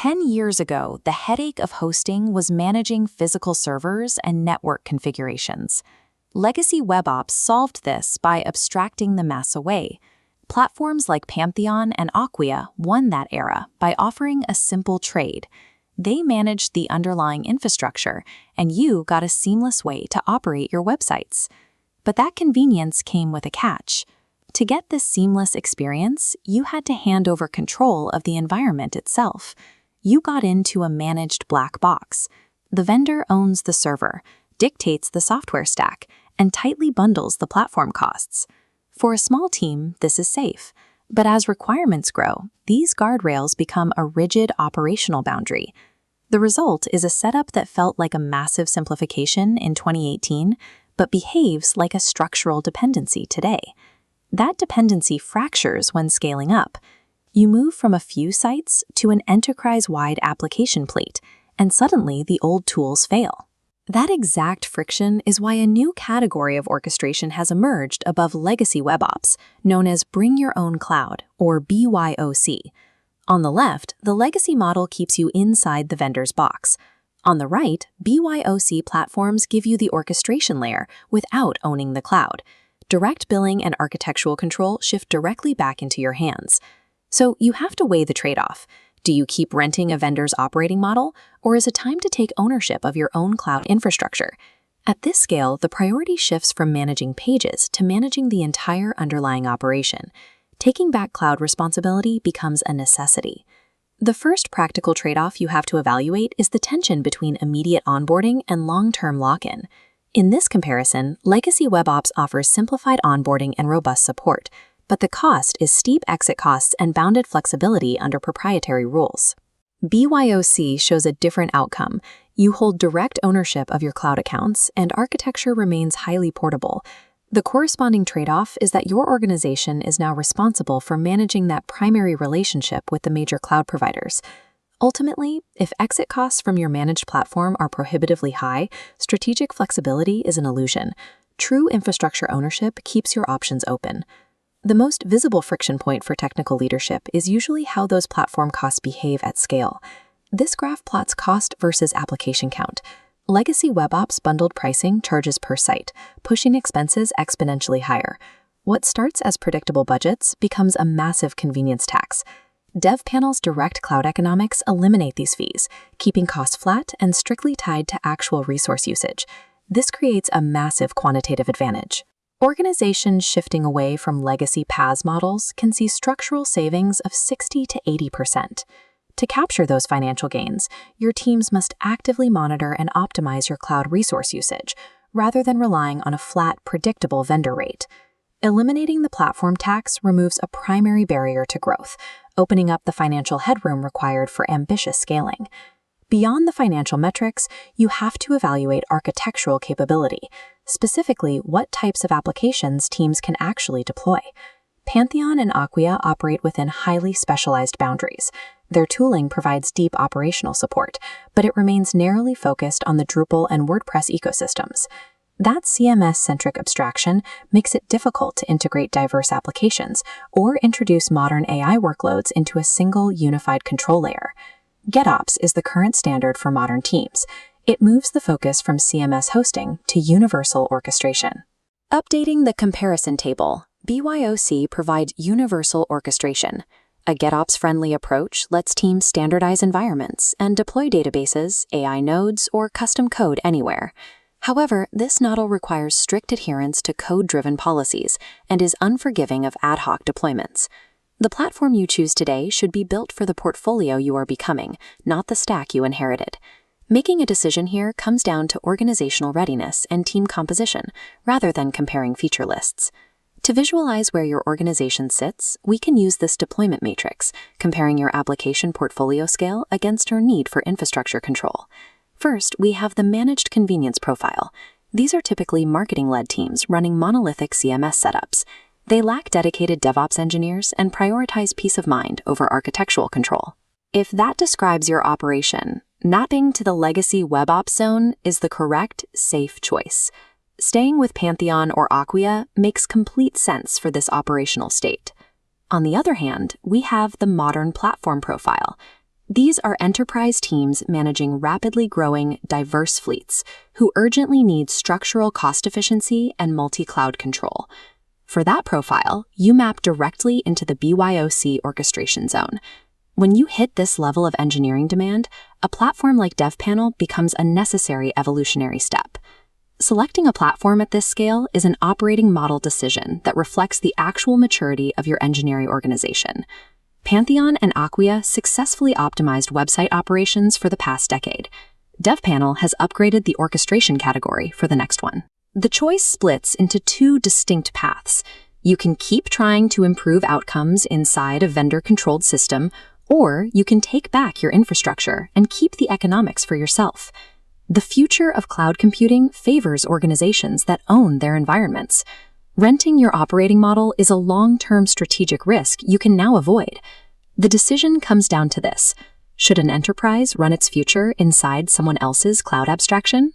10 years ago, the headache of hosting was managing physical servers and network configurations. Legacy WebOps solved this by abstracting the mess away. Platforms like Pantheon and Acquia won that era by offering a simple trade. They managed the underlying infrastructure, and you got a seamless way to operate your websites. But that convenience came with a catch. To get this seamless experience, you had to hand over control of the environment itself. You got into a managed black box. The vendor owns the server, dictates the software stack, and tightly bundles the platform costs. For a small team, this is safe. But as requirements grow, these guardrails become a rigid operational boundary. The result is a setup that felt like a massive simplification in 2018, but behaves like a structural dependency today. That dependency fractures when scaling up. You move from a few sites to an enterprise-wide application plate, and suddenly the old tools fail. That exact friction is why a new category of orchestration has emerged above legacy WebOps, known as Bring Your Own Cloud, or BYOC. On the left, the legacy model keeps you inside the vendor's box. On the right, BYOC platforms give you the orchestration layer without owning the cloud. Direct billing and architectural control shift directly back into your hands. So you have to weigh the trade-off. Do you keep renting a vendor's operating model, or is it time to take ownership of your own cloud infrastructure? At this scale, the priority shifts from managing pages to managing the entire underlying operation. Taking back cloud responsibility becomes a necessity. The first practical trade-off you have to evaluate is the tension between immediate onboarding and long-term lock-in. In this comparison, legacy WebOps offers simplified onboarding and robust support, but the cost is steep exit costs and bounded flexibility under proprietary rules. BYOC shows a different outcome. You hold direct ownership of your cloud accounts, and architecture remains highly portable. The corresponding trade-off is that your organization is now responsible for managing that primary relationship with the major cloud providers. Ultimately, if exit costs from your managed platform are prohibitively high, strategic flexibility is an illusion. True infrastructure ownership keeps your options open. The most visible friction point for technical leadership is usually how those platform costs behave at scale. This graph plots cost versus application count. Legacy WebOps bundled pricing charges per site, pushing expenses exponentially higher. What starts as predictable budgets becomes a massive convenience tax. DevPanel's direct cloud economics eliminate these fees, keeping costs flat and strictly tied to actual resource usage. This creates a massive quantitative advantage. Organizations shifting away from legacy PaaS models can see structural savings of 60 to 80%. To capture those financial gains, your teams must actively monitor and optimize your cloud resource usage, rather than relying on a flat, predictable vendor rate. Eliminating the platform tax removes a primary barrier to growth, opening up the financial headroom required for ambitious scaling. Beyond the financial metrics, you have to evaluate architectural capability, specifically what types of applications teams can actually deploy. Pantheon and Acquia operate within highly specialized boundaries. Their tooling provides deep operational support, but it remains narrowly focused on the Drupal and WordPress ecosystems. That CMS-centric abstraction makes it difficult to integrate diverse applications or introduce modern AI workloads into a single unified control layer. GitOps is the current standard for modern teams. It moves the focus from CMS hosting to universal orchestration. Updating the comparison table, BYOC provides universal orchestration. A GitOps-friendly approach lets teams standardize environments and deploy databases, AI nodes, or custom code anywhere. However, this model requires strict adherence to code-driven policies and is unforgiving of ad hoc deployments. The platform you choose today should be built for the portfolio you are becoming, not the stack you inherited. Making a decision here comes down to organizational readiness and team composition, rather than comparing feature lists. To visualize where your organization sits, we can use this deployment matrix, comparing your application portfolio scale against your need for infrastructure control. First, we have the managed convenience profile. These are typically marketing-led teams running monolithic CMS setups. They lack dedicated DevOps engineers and prioritize peace of mind over architectural control. If that describes your operation, mapping to the legacy WebOps zone is the correct, safe choice. Staying with Pantheon or Acquia makes complete sense for this operational state. On the other hand, we have the modern platform profile. These are enterprise teams managing rapidly growing, diverse fleets who urgently need structural cost efficiency and multi-cloud control. For that profile, you map directly into the BYOC orchestration zone. When you hit this level of engineering demand, a platform like DevPanel becomes a necessary evolutionary step. Selecting a platform at this scale is an operating model decision that reflects the actual maturity of your engineering organization. Pantheon and Acquia successfully optimized website operations for the past decade. DevPanel has upgraded the orchestration category for the next one. The choice splits into two distinct paths. You can keep trying to improve outcomes inside a vendor-controlled system, or you can take back your infrastructure and keep the economics for yourself. The future of cloud computing favors organizations that own their environments. Renting your operating model is a long-term strategic risk you can now avoid. The decision comes down to this: should an enterprise run its future inside someone else's cloud abstraction,